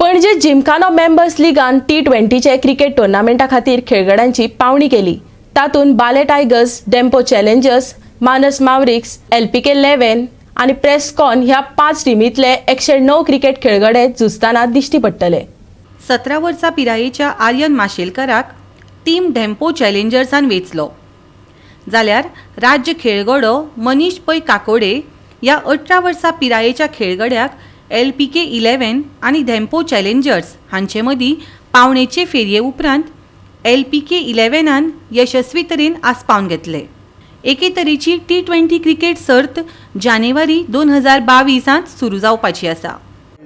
Panaji Gymkhana members लिगान T20चे cricket टुर्नामेंटा खातीर खेळगड्यांची पावणी केली। तातूंत बाले टायगर्स, डेम्पो चॅलेंजर्स, मानस मावरिक्स, LPK 11 आनी प्रेस्कॉन ह्या 5 टीमींतले 109 क्रिकेट खेळगडे झुजताना दिश्टी पडटले। 17 वर्सां पिरायेच्या आर्यन माशेलकाराक टीम डेम्पो चॅलेंजर्सान वेचलो, जाल्यार राज्य खेळगडो मनीश पै काकोडे ह्या 18 वर्सां पिरायेच्या खेळगड्याक LPK 11 आनी डेम्पो चॅलेंजर्स हांचे मदीं पावणेचे फेरये उपरांत LPK 11 यशस्वी तरेन आस्पावन घेतले। एके तरेची T20 क्रिकेट सर्त जानेवारी 2022 सुरू जावपाची आसा।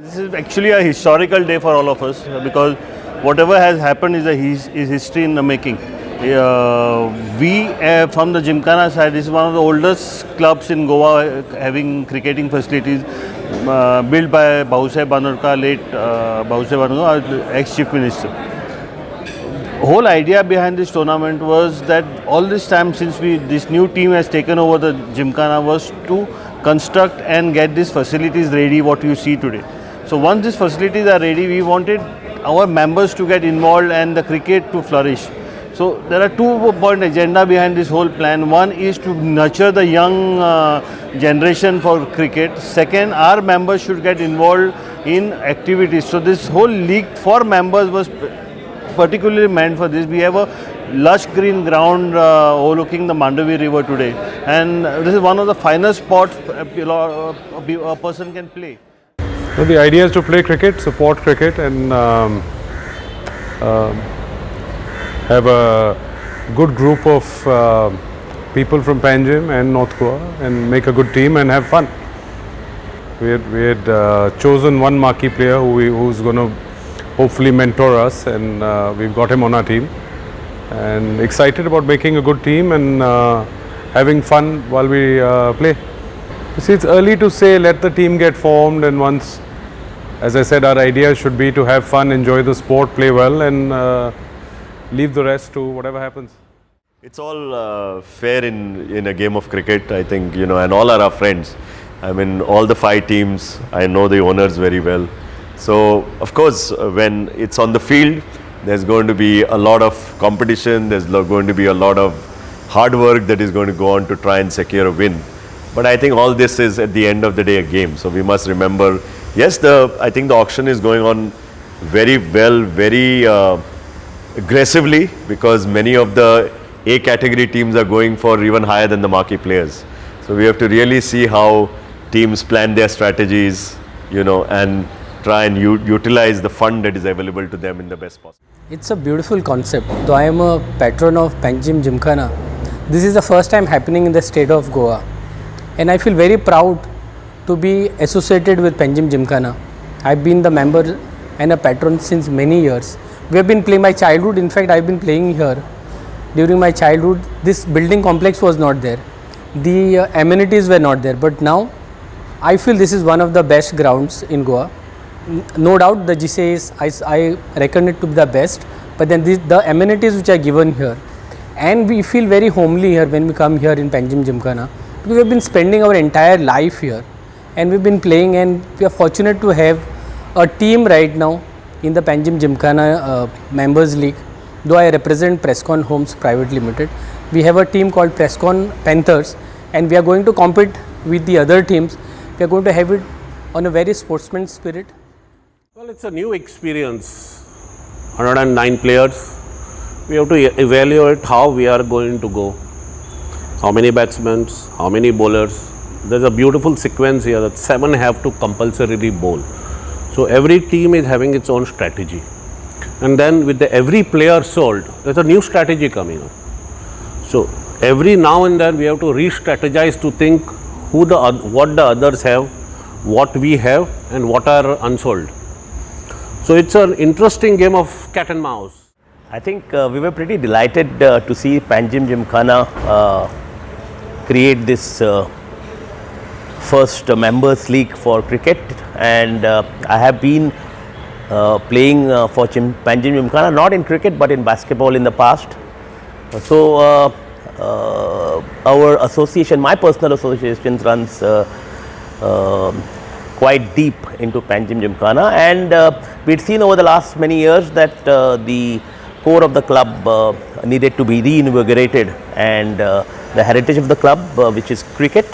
This is actually a historical day for all of us because whatever has happened is history in the making. We from the Gymkhana side, this is one of the oldest clubs in Goa having cricketing facilities built by Bhausaheb Banerjee, late Bhausaheb Banerjee, ex-chief minister. Whole idea behind this tournament was that all this time since this new team has taken over the Gymkhana was to construct and get these facilities ready what you see today. So once these facilities are ready, we wanted our members to get involved and the cricket to flourish. So there are 2-point agenda behind this whole plan. One is to nurture the young generation for cricket. Second, our members should get involved in activities. So this whole league for members was particularly meant for this. We have a lush green ground overlooking the Mandavi river today, and this is one of the finest spots a person can play. So the idea is to play cricket, support cricket, and have a good group of people from Panjim and North Goa and make a good team and have fun. We had chosen one marquee player who's going to hopefully mentor us, and we've got him on our team, and excited about making a good team and having fun while we play. You see, it's early to say let the team get formed, and once, as I said, our idea should be to have fun, enjoy the sport, play well, and leave the rest to whatever happens. It's all fair in a game of cricket, I think, you know, and all are our friends. I mean, all the 5 teams, I know the owners very well. So, of course, when it's on the field, there's going to be a lot of competition, there's going to be a lot of hard work that is going to go on to try and secure a win. But I think all this is at the end of the day a game. So we must remember, yes, I think the auction is going on very well, very aggressively, because many of the A category teams are going for even higher than the marquee players. So we have to really see how teams plan their strategies, you know, and try and utilize the fund that is available to them in the best possible. It's a beautiful concept. Though I am a patron of Panjim Gymkhana, this is the first time happening in the state of Goa, and I feel very proud to be associated with Panjim Gymkhana. I've been the member and a patron since many years. We have been playing my childhood. In fact, I've been playing here during my childhood. This building complex was not there. The amenities were not there. But now, I feel this is one of the best grounds in Goa. No doubt the GCA is, I reckon it to be the best. But then the amenities which are given here, and we feel very homely here when we come here in Panjim Gymkhana, because we have been spending our entire life here, and we've been playing, and we are fortunate to have a team right now in the Panjim Gymkhana Members League. Though I represent Prescon Homes Private Limited, we have a team called Prescon Panthers, and we are going to compete with the other teams. We are going to have it on a very sportsman spirit. Well, it's a new experience. 109 players. We have to evaluate how we are going to go. How many batsmen, how many bowlers. There's a beautiful sequence here that 7 have to compulsorily bowl. So every team is having its own strategy, and then with every player sold, there's a new strategy coming up. So every now and then we have to re-strategize to think what the others have, what we have, and what are unsold. So it's an interesting game of cat and mouse. I think we were pretty delighted to see Panjim Gymkhana create this first members league for cricket, and I have been playing for Panjim Gymkhana, not in cricket but in basketball in the past. So our association, my personal association runs quite deep into Panjim Gymkhana, and we'd seen over the last many years that the core of the club needed to be reinvigorated, and the heritage of the club, which is cricket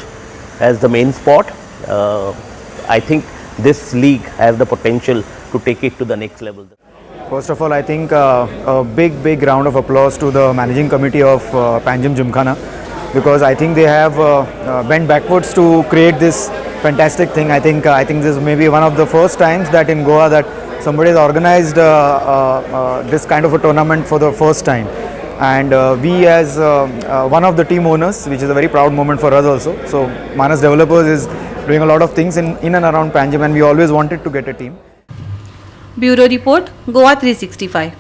as the main sport, I think this league has the potential to take it to the next level. First of all, I think a big round of applause to the managing committee of Panjim Gymkhana, because I think they have bent backwards to create this fantastic thing. I think this is maybe one of the first times that in Goa that somebody has organized this kind of a tournament for the first time. And we as one of the team owners, which is a very proud moment for us also. So Manas Developers is doing a lot of things in and around Panjim, and we always wanted to get a team. Bureau Report, Goa 365.